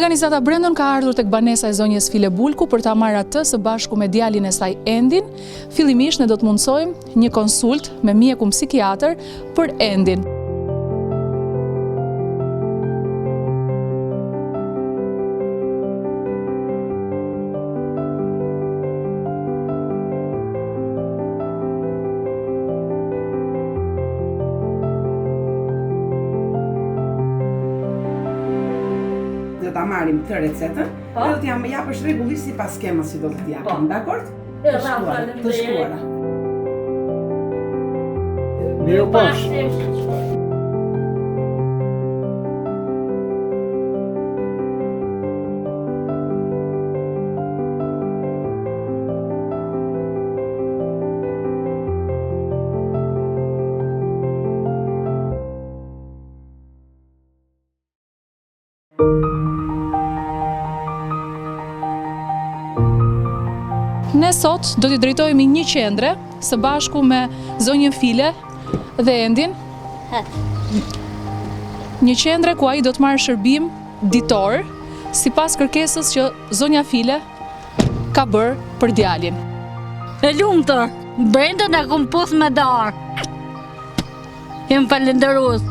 Organizata Brendon ka ardhur tek banesa e zonjës File Bulku për ta marrë atë së bashku me djalin e saj Endin. Fillimisht ne do të mundsojmë një konsult me mjekun psikiatër për Endin. Ta marrim të recetën dhe do t'jam japësh rregullisht sipas skemës që do të t'japim, dakord? Të shkuara. Mirë pash. Ne sot do t'i drejtojmë një qendre së bashku me zonjën File dhe Endin. Një qendre ku ai do të marrë shërbim ditor sipas kërkesës që zonja File ka bërë për djalin. E lumtur, Brenda na kompos me darë. Jem falenderues.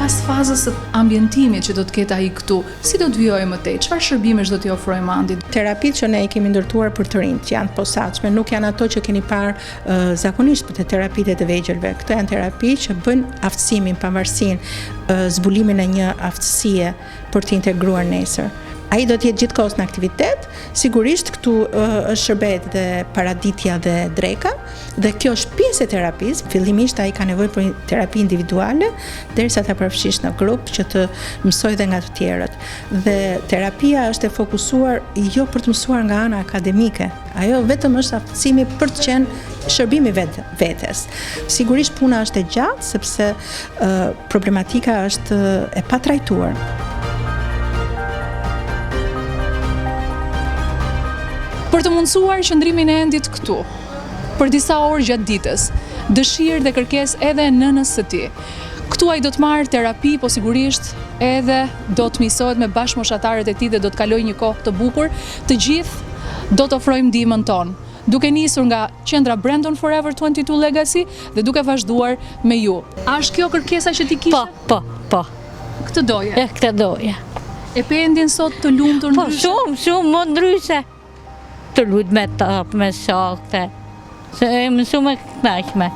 Pas fazës së ambientimit që do të ketë ai këtu, si do të vijojë më tej? Çfarë shërbimesh do t'i ofrojmë Andit? Terapitë që ne i kemi ndërtuar për të rinjt, që janë të posaçme, nuk janë ato që keni parë zakonisht për të terapitë të vegjëlve. Këto janë terapi që bëjnë aftësimin, pavarësinë, zbulimin e një aftësie për të integruar nesër. Ai do të jetë gjithkohës në aktivitet, sigurisht këtu është shërbet dhe paraditja dhe dreka, dhe kjo është pjesë e terapisë. Fillimisht ai ka nevojë për terapi individuale, derisa ta përfshish në grup që të mësoj dhe nga të tjerët. Dhe terapia është e fokusuar jo për të mësuar nga ana akademike, ajo vetëm është aftësimi për të qenë shërbimi vetes. Sigurisht puna është e gjatë sepse problematika është e patrajtuar. Për të mundësuar qëndrimin e Endit këtu, për disa orë gjatë ditës, dëshirë dhe kërkesë edhe nënës së tij. Këtu ai do të marrë terapi, po sigurisht edhe do të misohet me bashkëmoshatarët e tij dhe do të kalojë një kohë të bukur. Të gjithë do të ofrojmë ndihmën tonë, duke nisur nga qendra Brendon Forever 22 Legacy dhe duke vazhduar me ju. A është kjo kërkesa që ti kishe? Po. Këtë doje? Këtë doje. E pe Endin sot të lumtur ndryshe? Po, shumë më ndryshe. Të lutë me top, me shokte, se e më shumë e knaqme.